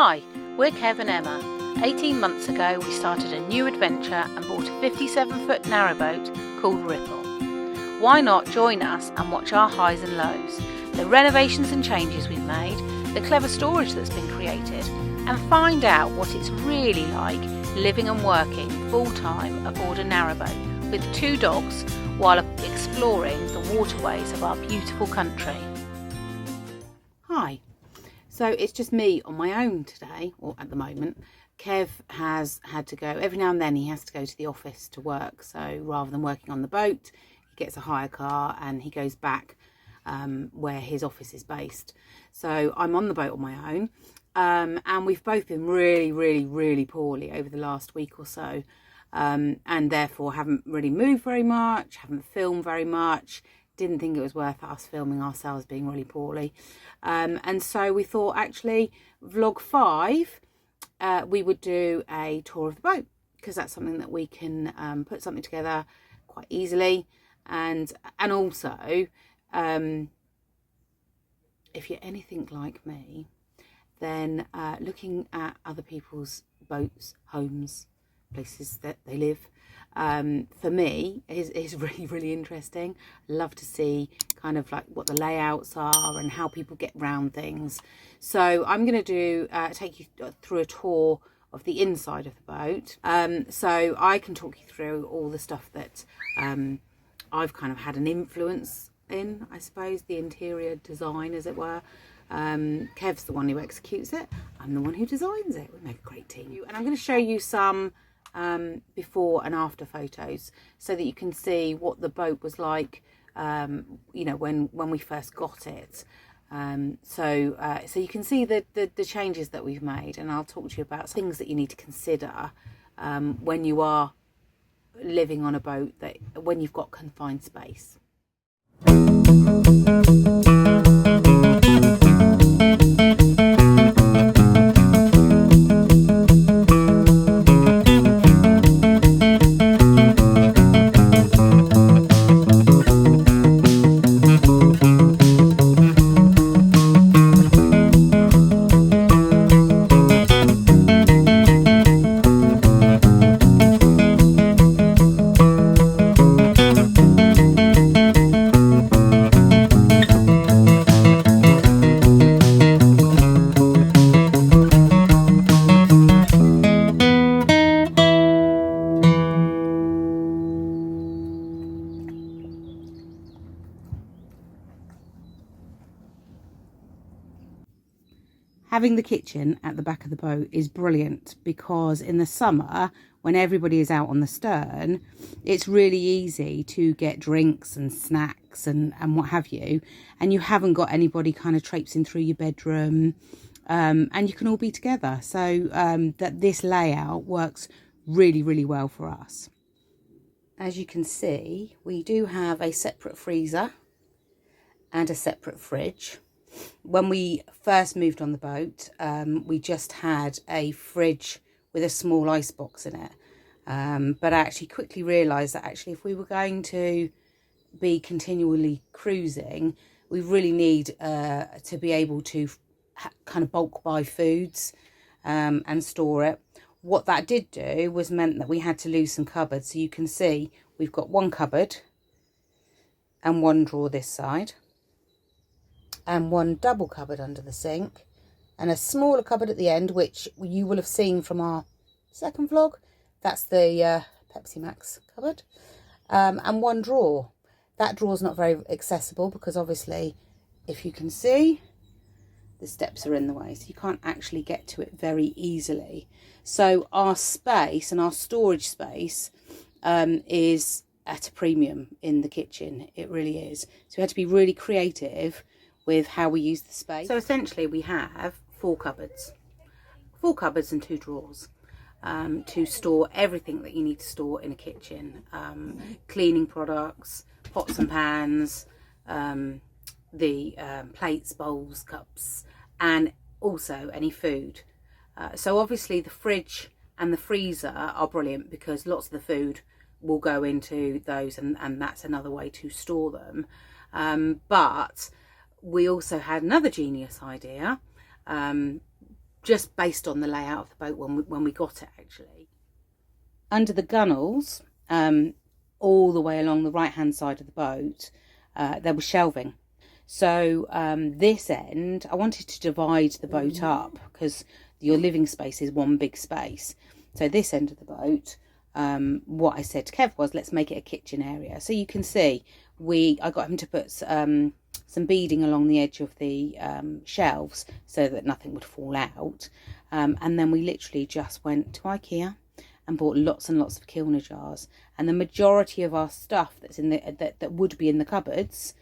Hi, we're Kev and Emma. 18 months ago we started a new adventure and bought a 57-foot narrowboat called Ripple. Why not join us and watch our highs and lows, the renovations and changes we've made, the clever storage that's been created, and find out what it's really like living and working full-time aboard a narrowboat with 2 dogs while exploring the waterways of our beautiful country. Hi. So it's just me on my own today, or at the moment. Kev has had to go, every now and then he has to go to the office to work. So rather than working on the boat, he gets a hire car and he goes back where his office is based. So I'm on the boat on my own. And we've both been really poorly over the last week or so. And therefore haven't really moved very much, haven't filmed very much. Didn't think it was worth us filming ourselves being really poorly. And so we thought actually vlog 5, we would do a tour of the boat, because that's something that we can put something together quite easily. And also, if you're anything like me, then looking at other people's boats, homes, places that they live, for me is really interesting. I love to see kind of like what the layouts are and how people get round things. So I'm going to take you through a tour of the inside of the boat, so I can talk you through all the stuff that I've kind of had an influence in, I suppose, the interior design, as it were. Kev's the one who executes it, I'm the one who designs it. We make a great team. And I'm going to show you some before and after photos so that you can see what the boat was like, you know, when we first got it. So you can see the changes that we've made, and I'll talk to you about things that you need to consider when you are living on a boat, that when you've got confined space. Having the kitchen at the back of the boat is brilliant, because in the summer, when everybody is out on the stern, it's really easy to get drinks and snacks and what have you, and you haven't got anybody kind of traipsing through your bedroom, and you can all be together. So that this layout works really well for us. As you can see, we do have a separate freezer and a separate fridge. When we first moved on the boat, we just had a fridge with a small ice box in it, but I actually quickly realised that actually if we were going to be continually cruising, we really need to be able to kind of bulk buy foods and store it. What that did do was meant that we had to lose some cupboards. So you can see we've got one cupboard and one drawer this side, and one double cupboard under the sink, and a smaller cupboard at the end, which you will have seen from our second vlog. That's the Pepsi Max cupboard, and one drawer. That drawer's not very accessible because obviously, if you can see, the steps are in the way, so you can't actually get to it very easily. So our space and our storage space is at a premium in the kitchen. It really is. So we had to be really creative with how we use the space. So essentially we have 4 cupboards and 2 drawers to store everything that you need to store in a kitchen. Cleaning products, pots and pans, the plates, bowls, cups, and also any food. So obviously the fridge and the freezer are brilliant because lots of the food will go into those, and that's another way to store them. But we also had another genius idea, just based on the layout of the boat when we got it, actually. Under the gunnels, all the way along the right-hand side of the boat, there was shelving. So this end, I wanted to divide the boat up because your living space is one big space. So this end of the boat, what I said to Kev was, let's make it a kitchen area. So you can see, I got him to put some beading along the edge of the shelves so that nothing would fall out. And then we literally just went to IKEA and bought lots and lots of Kilner jars. And the majority of our stuff that's in that would be in the cupboards,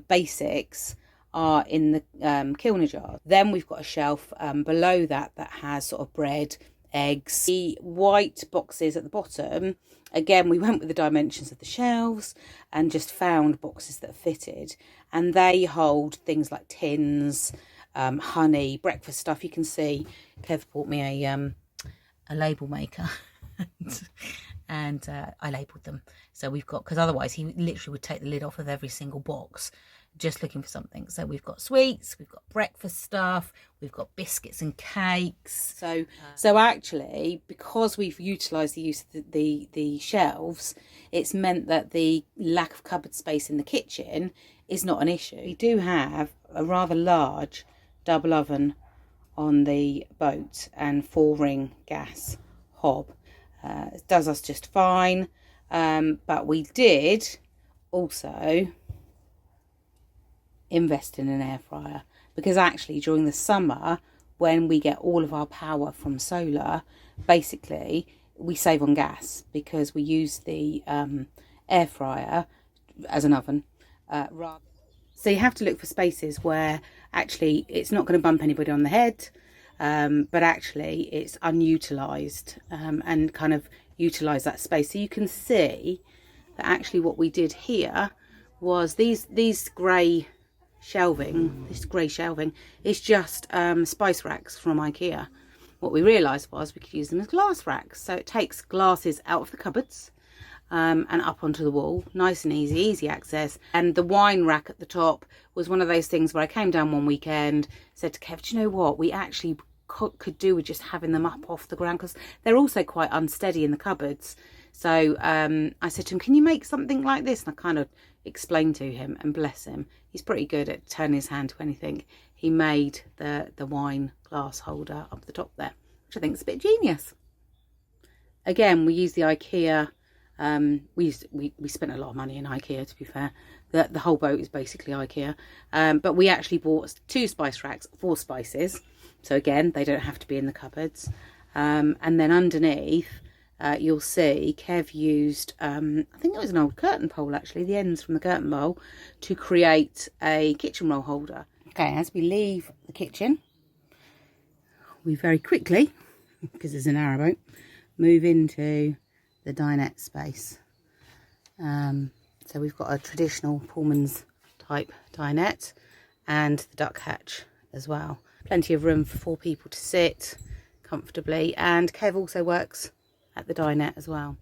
basics, are in the Kilner jars. Then we've got a shelf below that has sort of bread, eggs. The white boxes at the bottom, again, we went with the dimensions of the shelves and just found boxes that fitted, and they hold things like tins, honey, breakfast stuff. You can see Kev bought me a label maker and I labelled them. So we've got, because otherwise he literally would take the lid off of every single box just looking for something. So we've got sweets, we've got breakfast stuff, we've got biscuits and cakes. So actually, because we've utilised the use of the shelves, it's meant that the lack of cupboard space in the kitchen is not an issue. We do have a rather large double oven on the boat and 4-ring gas hob. It does us just fine, but we did also invest in an air fryer, because actually during the summer, when we get all of our power from solar, basically we save on gas because we use the air fryer as an oven. So you have to look for spaces where actually it's not going to bump anybody on the head, but actually it's unutilized, and kind of utilize that space. So you can see that actually what we did here was these grey shelving, this grey shelving is just spice racks from IKEA. What we realised was we could use them as glass racks. So it takes glasses out of the cupboards and up onto the wall, nice and easy access. And the wine rack at the top was one of those things where I came down one weekend, said to Kev, do you know what, we actually could do with just having them up off the ground, because they're also quite unsteady in the cupboards. So I said to him, can you make something like this? And I kind of explained to him, and bless him, he's pretty good at turning his hand to anything. He made the wine glass holder up the top there, which I think is a bit genius. Again, we use the IKEA. We spent a lot of money in IKEA, to be fair. The whole boat is basically IKEA. But we actually bought 2 spice racks for spices. So again, they don't have to be in the cupboards. And then underneath, you'll see Kev used, I think it was an old curtain pole actually, the ends from the curtain pole, to create a kitchen roll holder. Okay, as we leave the kitchen, we very quickly, because it's a narrowboat, move into the dinette space. So we've got a traditional Pullman's type dinette and the duck hatch as well. Plenty of room for 4 people to sit comfortably, and Kev also works at the dinette as well.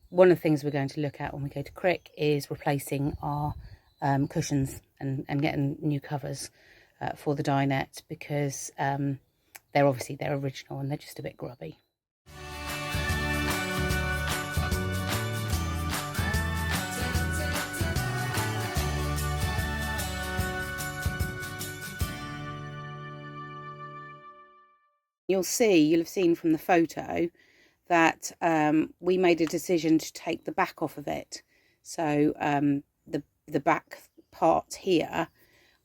One of the things we're going to look at when we go to Crick is replacing our cushions and getting new covers for the dinette, because they're original and they're just a bit grubby. You'll have seen from the photo that we made a decision to take the back off of it. So the back part here,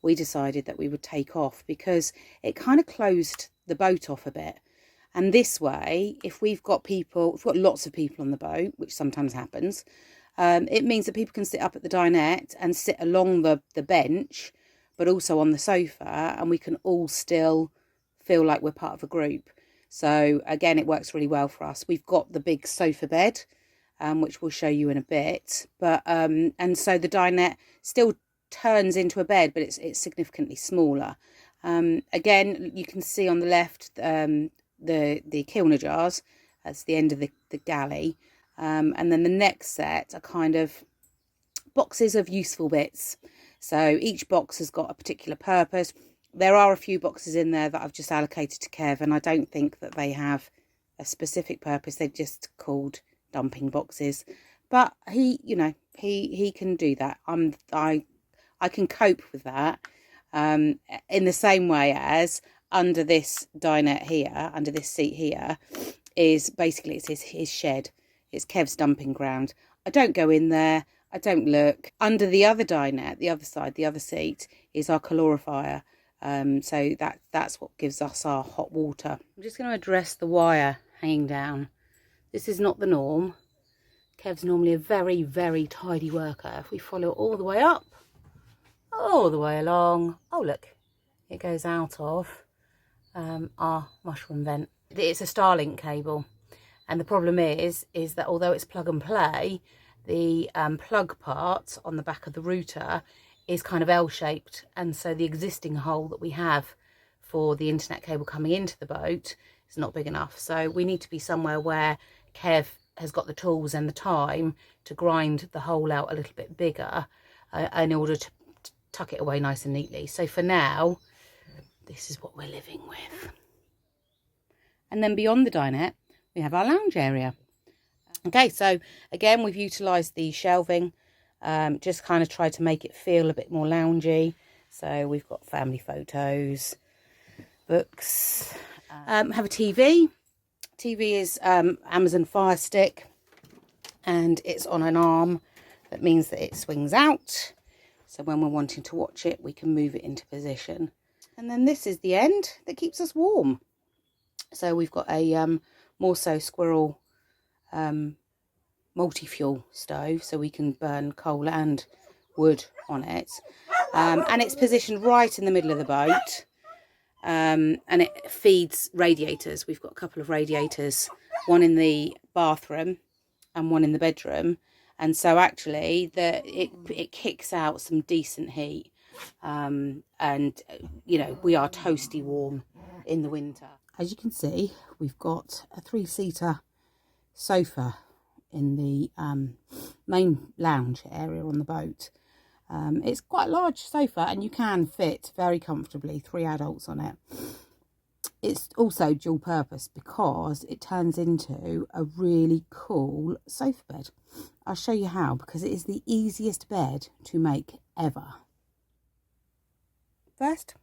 we decided that we would take off because it kind of closed the boat off a bit. And this way, if we've got lots of people on the boat, which sometimes happens, it means that people can sit up at the dinette and sit along the bench, but also on the sofa, and we can all still feel like we're part of a group. So again, it works really well for us. We've got the big sofa bed, which we'll show you in a bit, but and so the dinette still turns into a bed, but it's significantly smaller. Again, you can see on the left the Kilner jars. That's the end of the galley, and then the next set are kind of boxes of useful bits. So each box has got a particular purpose. There are a few boxes in there that I've just allocated to Kev, and I don't think that they have a specific purpose. They're just called dumping boxes. But he, you know, he can do that. I can cope with that. In the same way as under this dinette here, under this seat here, is basically it's his shed. It's Kev's dumping ground. I don't go in there. I don't look. Under the other dinette, the other side, the other seat, is our calorifier. So that's what gives us our hot water. I'm just going to address the wire hanging down. This is not the norm. Kev's normally a very, very tidy worker. If we follow it all the way up, all the way along, oh look, it goes out of our mushroom vent. It's a Starlink cable, and the problem is that although it's plug and play, the plug part on the back of the router is kind of L-shaped, and so the existing hole that we have for the internet cable coming into the boat is not big enough. So we need to be somewhere where Kev has got the tools and the time to grind the hole out a little bit bigger in order to tuck it away nice and neatly. So for now, this is what we're living with. And then beyond the dinette, we have our lounge area. Okay, so again, we've utilised the shelving, just kind of tried to make it feel a bit more loungy. So we've got family photos, books, have a TV. TV is Amazon Fire Stick, and it's on an arm. That means that it swings out. So when we're wanting to watch it, we can move it into position. And then this is the end that keeps us warm. So we've got a Morso Squirrel multi-fuel stove, so we can burn coal and wood on it. And it's positioned right in the middle of the boat. And it feeds radiators. We've got a couple of radiators, one in the bathroom and one in the bedroom. And so actually it kicks out some decent heat. And, you know, we are toasty warm in the winter. As you can see, we've got a 3-seater sofa in the main lounge area on the boat. It's quite a large sofa, and you can fit very comfortably 3 adults on it. It's also dual purpose because it turns into a really cool sofa bed. I'll show you how, because it is the easiest bed to make ever. First,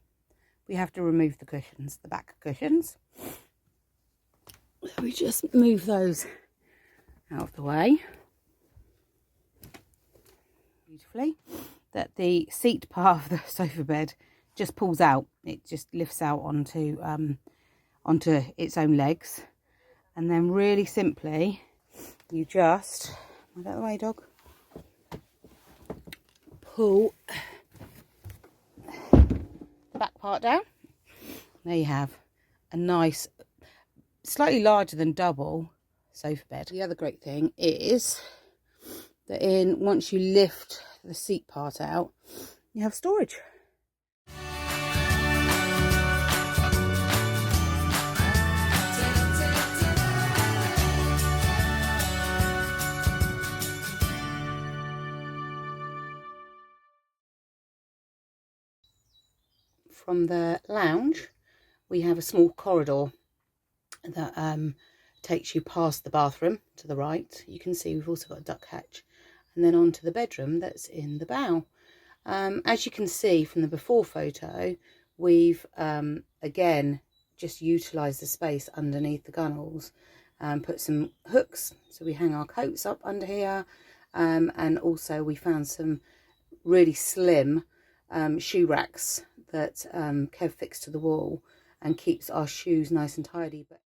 we have to remove the cushions, the back cushions. So we just move those out of the way. Beautifully. That the seat part of the sofa bed just pulls out. It just lifts out onto its own legs. And then really simply, you just, out of the way, dog, pull the back part down. There you have a nice, slightly larger than double sofa bed. The other great thing is that once you lift the seat part out, you have storage. From the lounge, we have a small corridor that takes you past the bathroom to the right. You can see we've also got a duck hatch, and then onto the bedroom that's in the bow. As you can see from the before photo, we've again just utilised the space underneath the gunnels and put some hooks so we hang our coats up under here, and also we found some really slim shoe racks that Kev fixed to the wall and keeps our shoes nice and tidy. But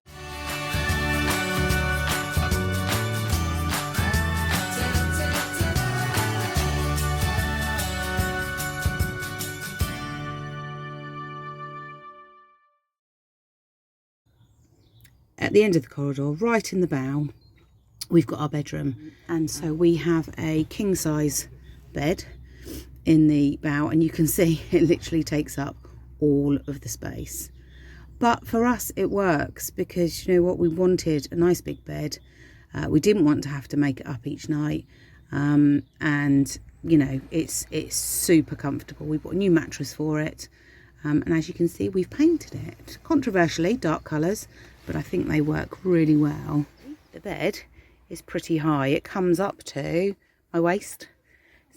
at the end of the corridor, right in the bow, we've got our bedroom. And so we have a king size bed in the bow, and you can see it literally takes up all of the space. But for us it works, because you know what, we wanted a nice big bed. We didn't want to have to make it up each night, and you know, it's super comfortable. We bought a new mattress for it, And as you can see, we've painted it. Controversially, dark colours, but I think they work really well. The bed is pretty high. It comes up to my waist.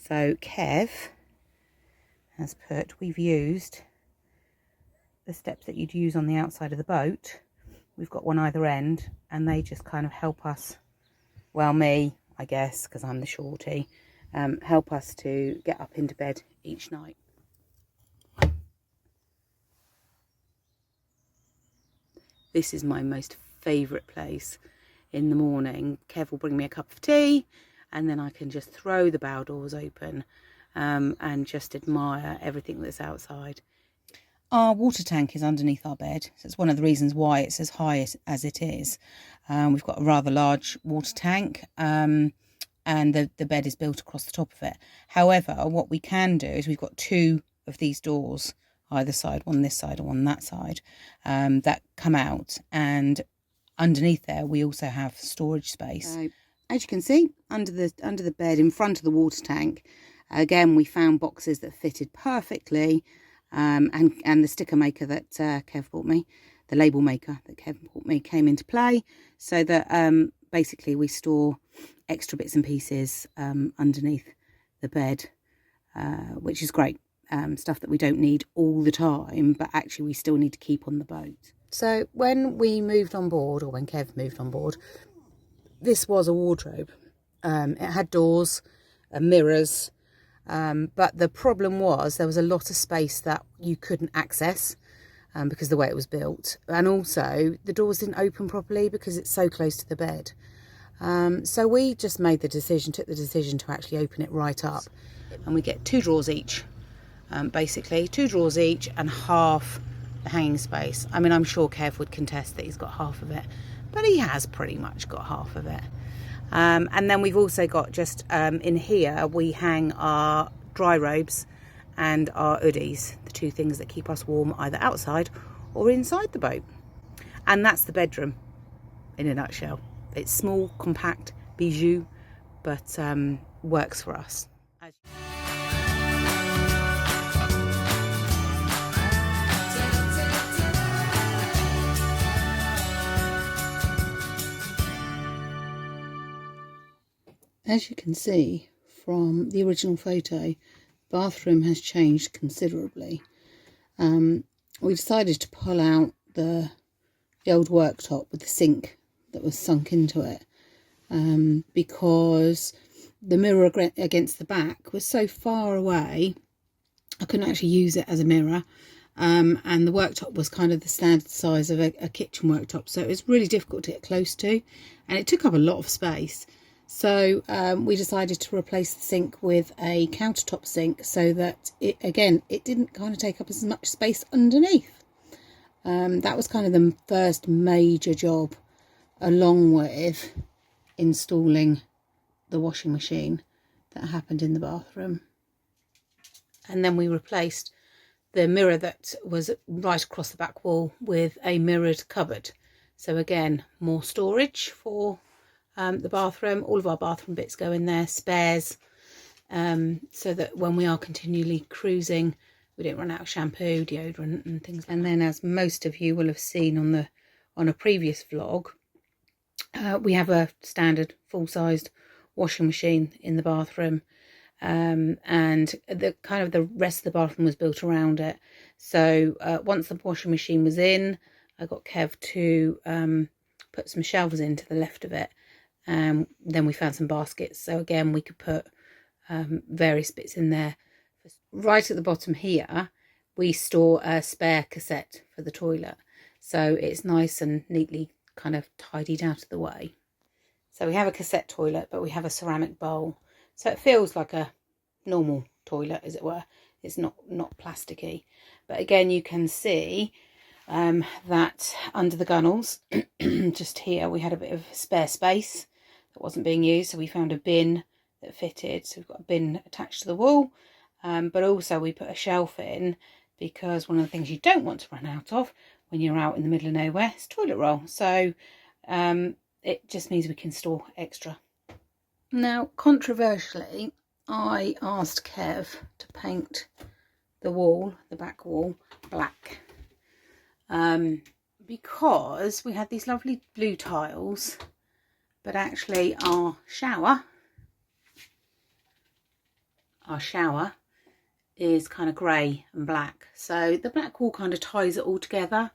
So Kev has put, we've used the steps that you'd use on the outside of the boat. We've got one either end, and they just kind of help us, well, me, I guess, because I'm the shorty, help us to get up into bed each night. This is my most favourite place in the morning. Kev will bring me a cup of tea, and then I can just throw the bow doors open and just admire everything that's outside. Our water tank is underneath our bed, so it's one of the reasons why it's as high as it is. We've got a rather large water tank, and the bed is built across the top of it. However, what we can do is we've got two of these doors, either side, one this side and one that side, that come out, and underneath there we also have storage space. So, as you can see, under the bed in front of the water tank, again we found boxes that fitted perfectly. And the sticker maker that Kev bought me, the label maker that Kev bought me, came into play, so that basically we store extra bits and pieces underneath the bed, which is great. Stuff that we don't need all the time, but actually we still need to keep on the boat. So when we moved on board, or when Kev moved on board, this was a wardrobe. It had doors, mirrors, but the problem was there was a lot of space that you couldn't access because of the way it was built, and also the doors didn't open properly because it's so close to the bed. So we just took the decision to actually open it right up, and we get two drawers each, basically two drawers each and half the hanging space. I mean, I'm sure Kev would contest that he's got half of it, but he has pretty much got half of it. And then we've also got just in here we hang our dry robes and our hoodies, the two things that keep us warm either outside or inside the boat. And that's the bedroom in a nutshell. It's small, compact, bijou, but works for us. As you can see from the original photo, the bathroom has changed considerably. We decided to pull out the old worktop with the sink that was sunk into it, because the mirror against the back was so far away I couldn't actually use it as a mirror, and the worktop was kind of the standard size of a kitchen worktop, so it was really difficult to get close to, and it took up a lot of space. So we decided to replace the sink with a countertop sink, so that it didn't kind of take up as much space underneath. That was kind of the first major job, along with installing the washing machine, that happened in the bathroom. And then we replaced the mirror that was right across the back wall with a mirrored cupboard. So again, more storage for the bathroom. All of our bathroom bits go in there, spares, so that when we are continually cruising, we don't run out of shampoo, deodorant and things. And then, as most of you will have seen on a previous vlog, we have a standard full-sized washing machine in the bathroom, and the rest of the bathroom was built around it. So once the washing machine was in, I got Kev to put some shelves in to the left of it. Then we found some baskets, so again we could put various bits in there. Right at the bottom here we store a spare cassette for the toilet, so it's nice and neatly kind of tidied out of the way. So we have a cassette toilet, but we have a ceramic bowl, so it feels like a normal toilet, as it were. It's not plasticky, but again you can see that under the gunnels just here we had a bit of spare space that wasn't being used, so we found a bin that fitted. So we've got a bin attached to the wall, but also we put a shelf in, because one of the things you don't want to run out of when you're out in the middle of nowhere is toilet roll. So it just means we can store extra. Now, controversially, I asked Kev to paint the wall, the back wall, black. Because we had these lovely blue tiles, but actually our shower is kind of grey and black. So the black wall kind of ties it all together.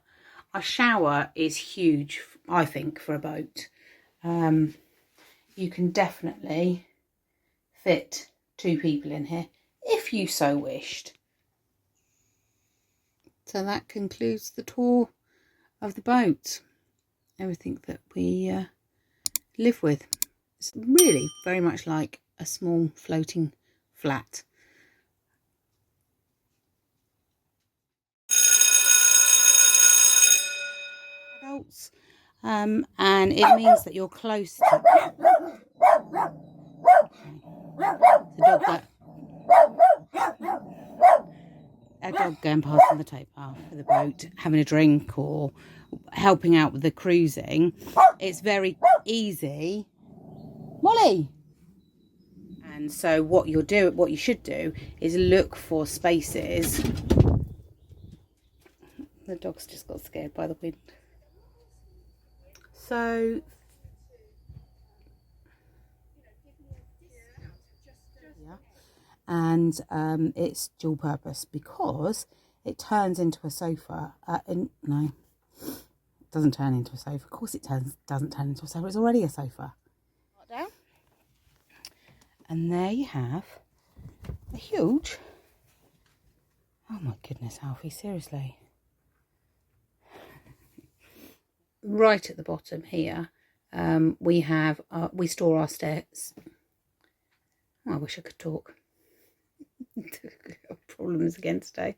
Our shower is huge, I think, for a boat. You can definitely fit 2 people in here if you so wished. So that concludes the tour of the boat. Everything that we live with. It's really very much like a small floating flat. Adults, and it means that you're close to the dog that a dog going past on the towpath for the boat, having a drink or helping out with the cruising. It's very easy. Molly! And so what you should do is look for spaces. The dog's just got scared by the wind. So yeah, and it's dual purpose because it turns into a sofa. No, it doesn't turn into a sofa. Of course it doesn't turn into a sofa. It's already a sofa. Down. And there you have a huge, oh my goodness, Alfie, seriously. Right at the bottom here, we store our stairs. Oh, I wish I could talk. Problems again today.